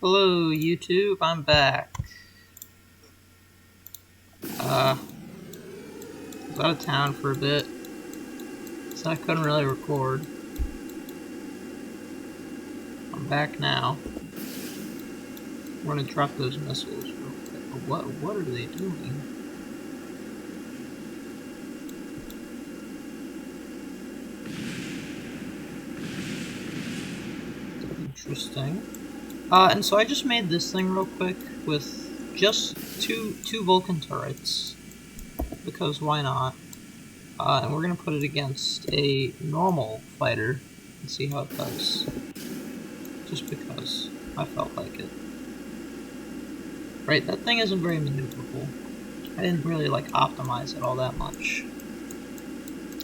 Hello YouTube, I'm back. I was out of town for a bit, so I couldn't really record. I'm back now. We're gonna drop those missiles real quick. What are they doing? Interesting. And so I just made this thing real quick with just two Vulcan turrets, because why not? And we're gonna put it against a normal fighter and see how it does. Just because I felt like it. Right, that thing isn't very maneuverable. I didn't really optimize it all that much.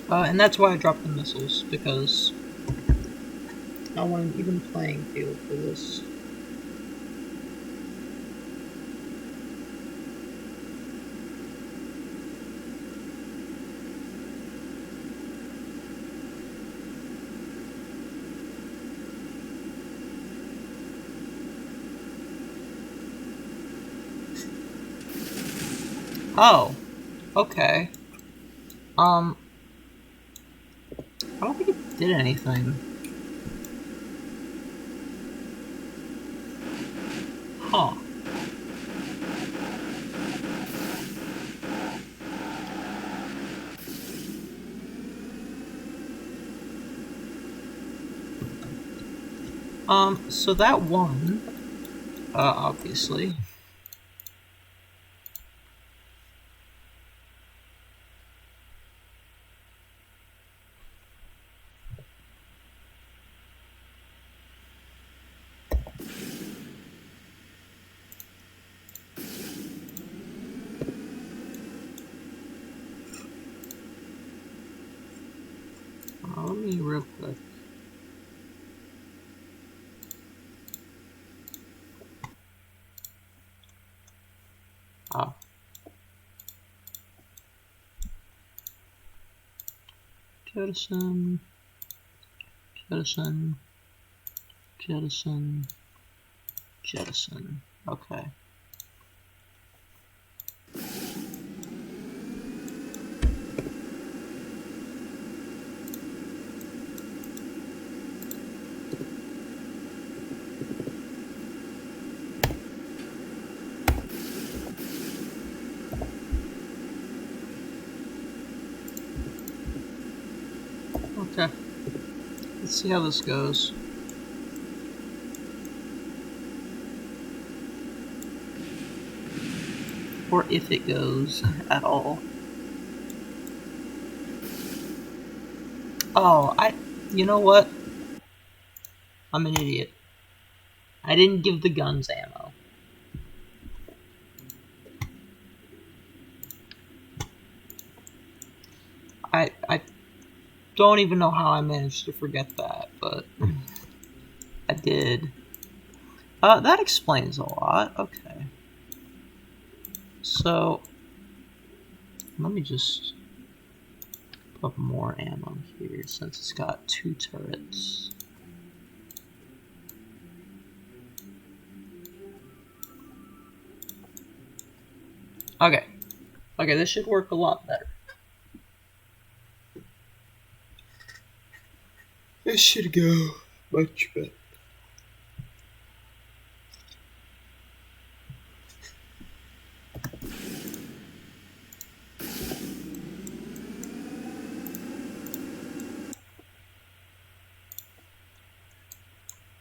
And that's why I dropped the missiles, because I want an even playing field for this. Oh, okay. I don't think it did anything. Huh. So that won, obviously. Let me real quick. Oh. Jettison. Jettison. Jettison. Jettison. Okay. Okay. Let's see how this goes. Or if it goes at all. Oh, you know what? I'm an idiot. I didn't give the guns ammo. I don't even know how I managed to forget that, but I did. That explains a lot. Okay. So, let me just put more ammo here since it's got 2 turrets. Okay. Okay, this should work a lot better. This should go much better.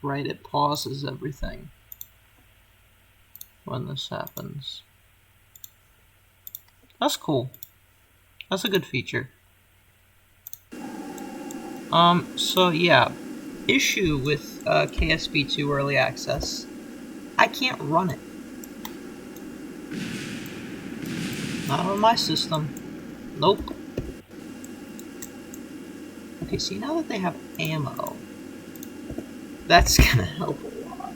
Right, it pauses everything when this happens. That's cool. That's a good feature. So yeah, issue with KSP2 Early Access. I can't run it. Not on my system. Nope. Okay, see, now that they have ammo, that's gonna help a lot.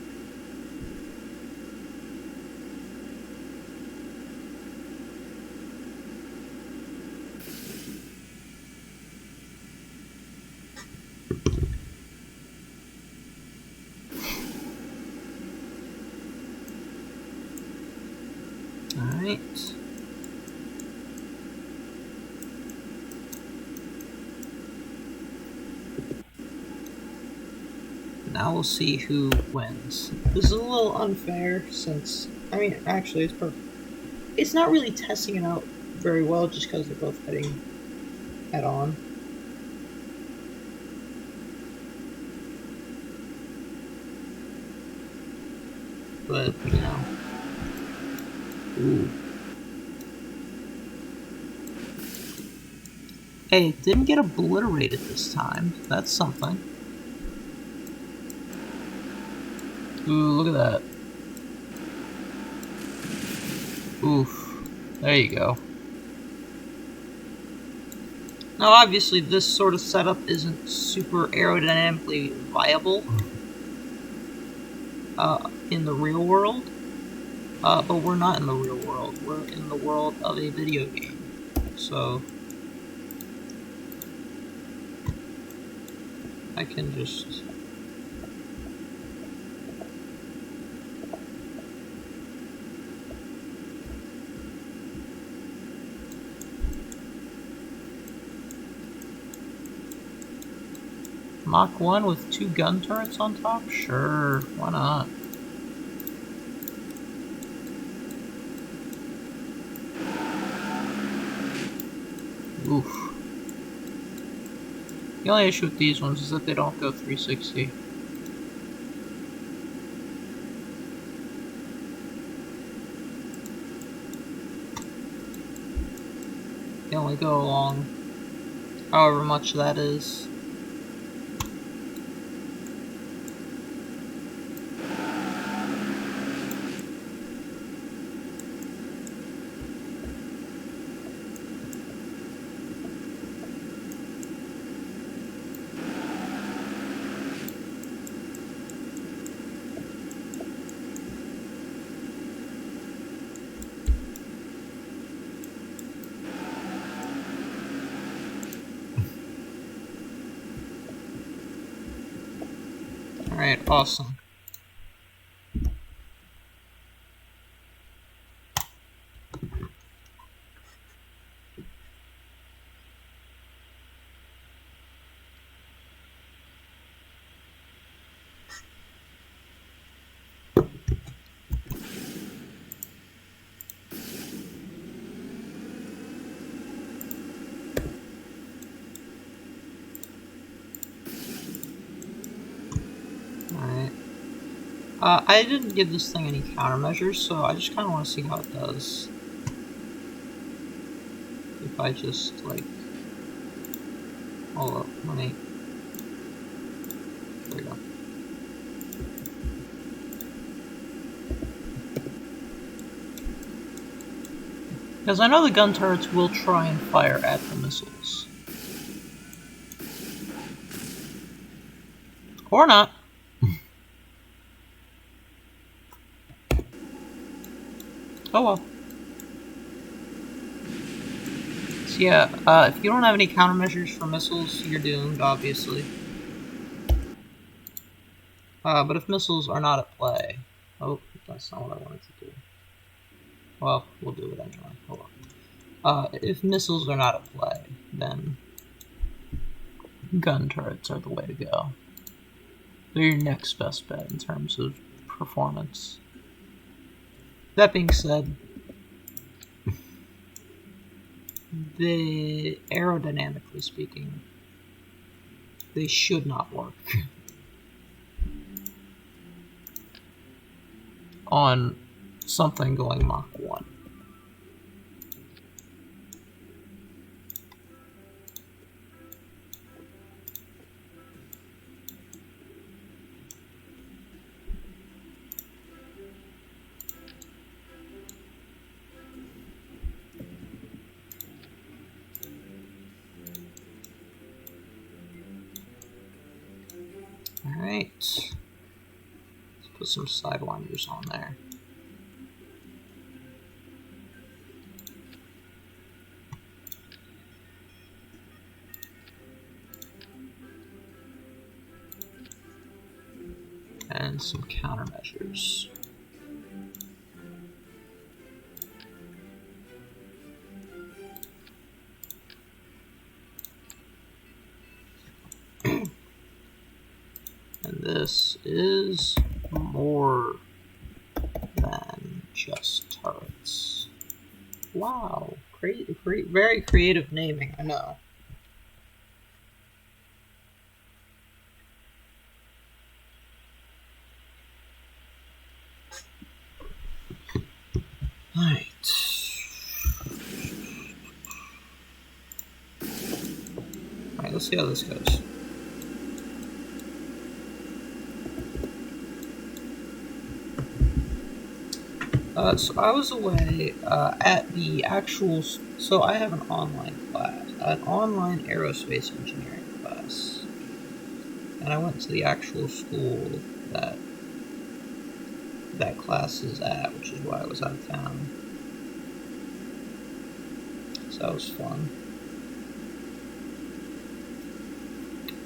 Alright. Now we'll see who wins. This is a little unfair since, I mean, actually it's perfect. It's not really testing it out very well just because they're both heading head on. But, you know. Ooh. Hey, it didn't get obliterated this time. That's something. Ooh, look at that. Oof. There you go. Now, obviously, this sort of setup isn't super aerodynamically viable in the real world. But we're not in the real world. We're in the world of a video game. So I can just... Mach 1 with 2 gun turrets on top? Sure, why not? Oof. The only issue with these ones is that they don't go 360. They only go along however much that is. Alright, awesome. I didn't give this thing any countermeasures, so I just kind of want to see how it does. If I just, like... Hold up, let me... There we go. Because I know the gun turrets will try and fire at the missiles. Or not. Oh well. So yeah, if you don't have any countermeasures for missiles, you're doomed, obviously. But if missiles are not at play... Oh, that's not what I wanted to do. Well, we'll do it anyway. Hold on. If missiles are not at play, then gun turrets are the way to go. They're your next best bet in terms of performance. That being said, aerodynamically speaking, they should not work on something going Mach 1. Alright, let's put some sidewinders on there. And some countermeasures. this is more than just turrets. Wow, very creative naming, I know. Alright. Alright, let's see how this goes. So I was away at the actual... So I have an online class, an online aerospace engineering class. And I went to the actual school that class is at, which is why I was out of town. So that was fun.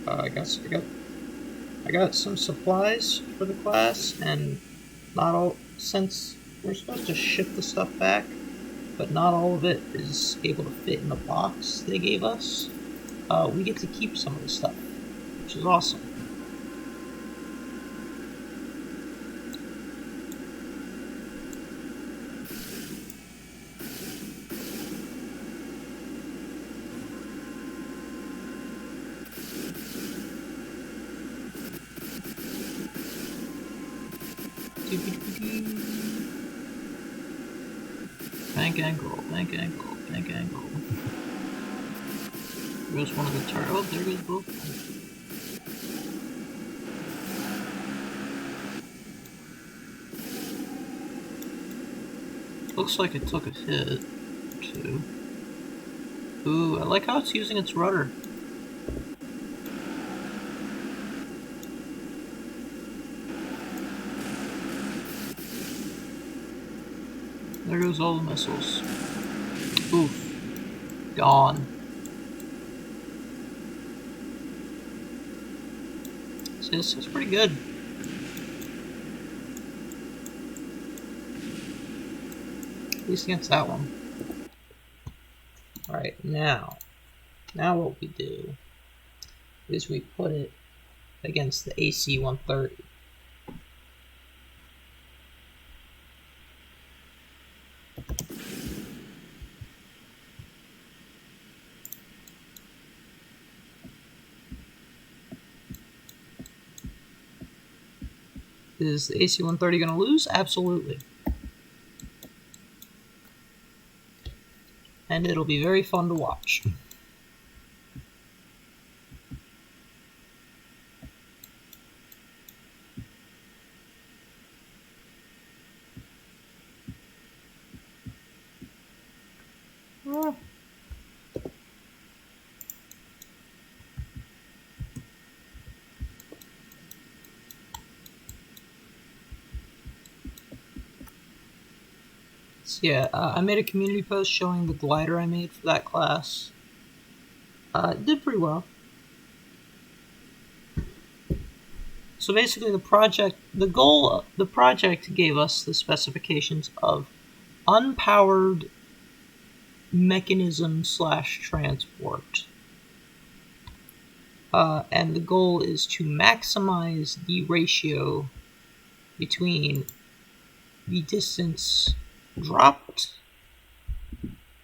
I got some supplies for the class, and not all, since we're supposed to ship the stuff back, but not all of it is able to fit in the box they gave us. We get to keep some of the stuff, which is awesome. Bank angle, bank angle, bank angle. There's one of the turrets. Oh, there goes both. Looks like it took a hit, too. Ooh, I like how it's using its rudder. There goes all the missiles. Oof. Gone. See, this is pretty good. At least against that one. Alright, now what we do is we put it against the AC-130. Is the AC-130 going to lose? Absolutely. And it'll be very fun to watch. So yeah, I made a community post showing the glider I made for that class. It did pretty well. So basically the project gave us the specifications of unpowered mechanism / transport. And the goal is to maximize the ratio between the distance dropped,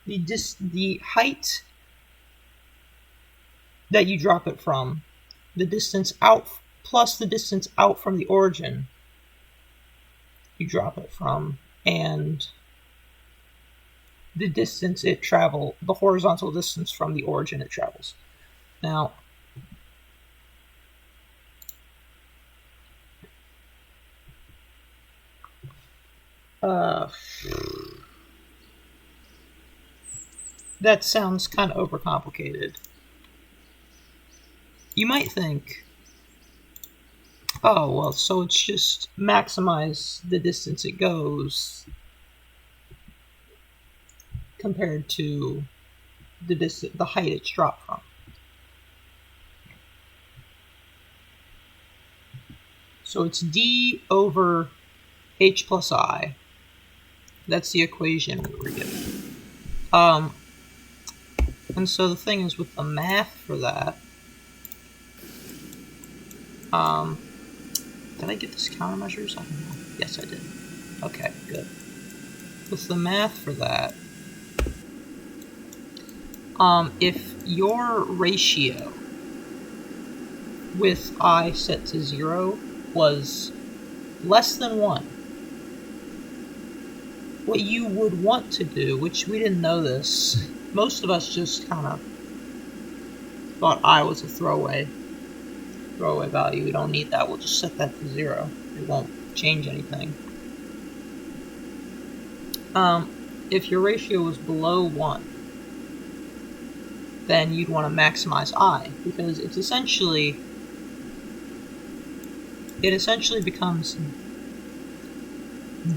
the height that you drop it from, the distance out, plus the distance out from the origin you drop it from, and the distance it travels, the horizontal distance from the origin it travels. Now, that sounds kind of overcomplicated. You might think, oh, well, so it's just maximize the distance it goes compared to the height it's dropped from. So it's d over h plus I. That's the equation we were given. And so the thing is, with the math for that, Did I get this countermeasures? I don't know. Yes, I did. Okay, good. What's the math for that? If your ratio with I set to 0 was less than 1, what you would want to do, which we didn't know this, most of us just kind of thought I was a throwaway value. We don't need that. We'll just set that to 0. It won't change anything. If your ratio was below 1, then you'd want to maximize I, because it essentially becomes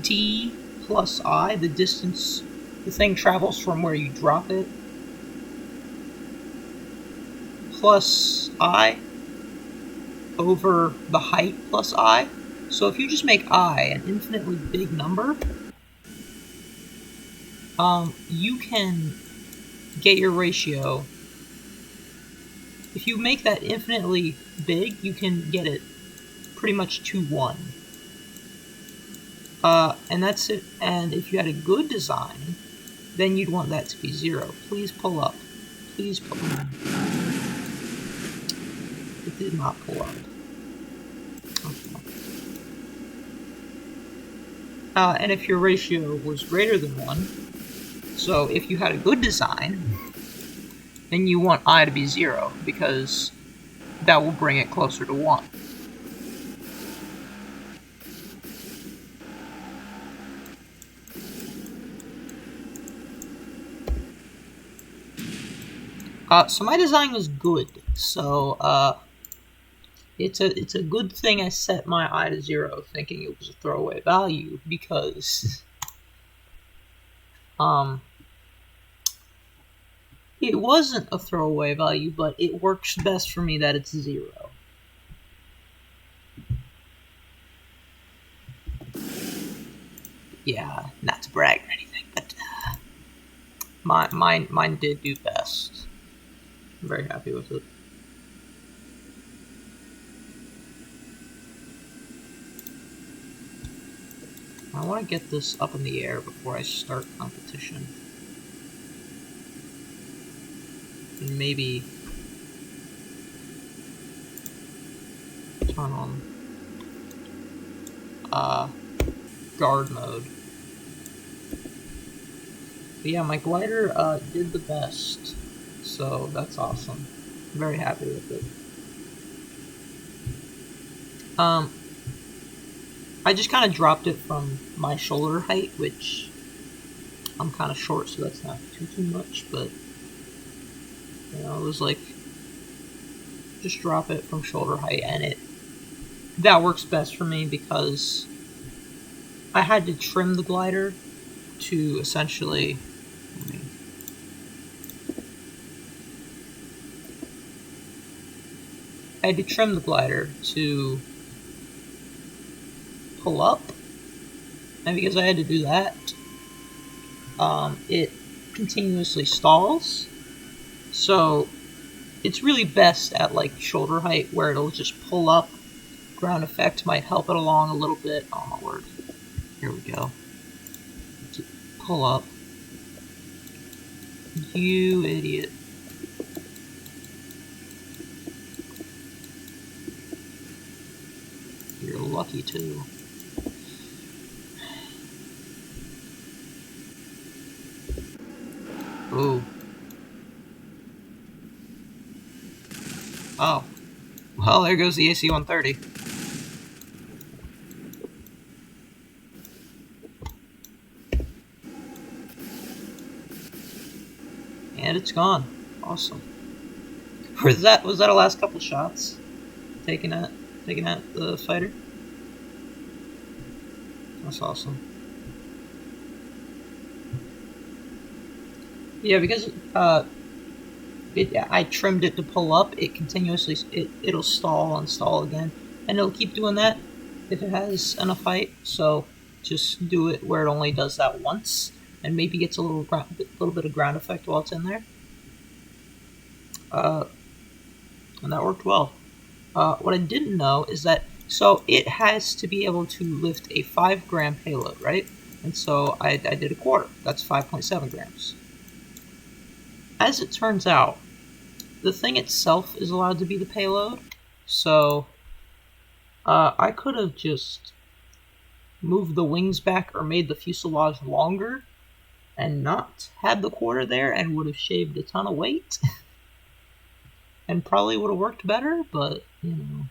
d plus I, the distance the thing travels from where you drop it, plus I over the height plus I. So if you just make I an infinitely big number, you can get your ratio. If you make that infinitely big, you can get it pretty much to 1. And that's it. And if you had a good design, then you'd want that to be 0. Please pull up. Please pull up. It did not pull up. Okay. And if your ratio was greater than 1, so if you had a good design, then you want I to be 0, because that will bring it closer to 1. So my design was good. So it's a good thing I set my I to 0, thinking it was a throwaway value, because it wasn't a throwaway value, but it works best for me that it's 0. Yeah, not to brag or anything, but mine did do best. I'm very happy with it. I want to get this up in the air before I start competition. And maybe turn on guard mode. But yeah, my glider did the best, so that's awesome. I'm very happy with it. I just kind of dropped it from my shoulder height, which I'm kind of short, so that's not too much, but you know, it was like, just drop it from shoulder height, and that works best for me, because I had to trim the glider to essentially, I had to trim the glider to pull up, and because I had to do that, it continuously stalls. So it's really best at like shoulder height, where it'll just pull up. Ground effect might help it along a little bit. Oh my word! Here we go. To pull up. You idiot! You're lucky too. Ooh. Oh. Well, there goes the AC-130. And it's gone. Awesome. Was that a last couple shots? Taking at the fighter? That's awesome. Yeah, because I trimmed it to pull up, it continuously it'll stall and stall again, and it'll keep doing that if it has enough height. So just do it where it only does that once, and maybe gets a little bit of ground effect while it's in there. And that worked well. What I didn't know is that So it has to be able to lift a 5-gram payload, right? And so I did a quarter. That's 5.7 grams. As it turns out, the thing itself is allowed to be the payload. So I could have just moved the wings back or made the fuselage longer and not had the quarter there, and would have shaved a ton of weight. And probably would have worked better, but, you know,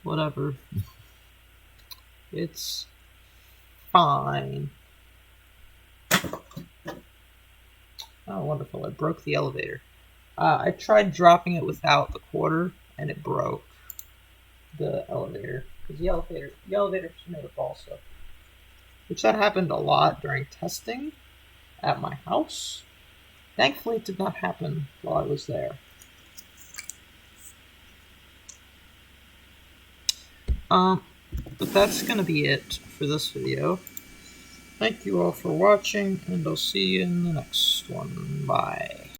whatever. It's fine. Oh, wonderful. I broke the elevator. I tried dropping it without the quarter, and it broke the elevator. Because the elevator's made of balsa. Which that happened a lot during testing at my house. Thankfully, it did not happen while I was there. But that's gonna be it for this video. Thank you all for watching, and I'll see you in the next one. Bye.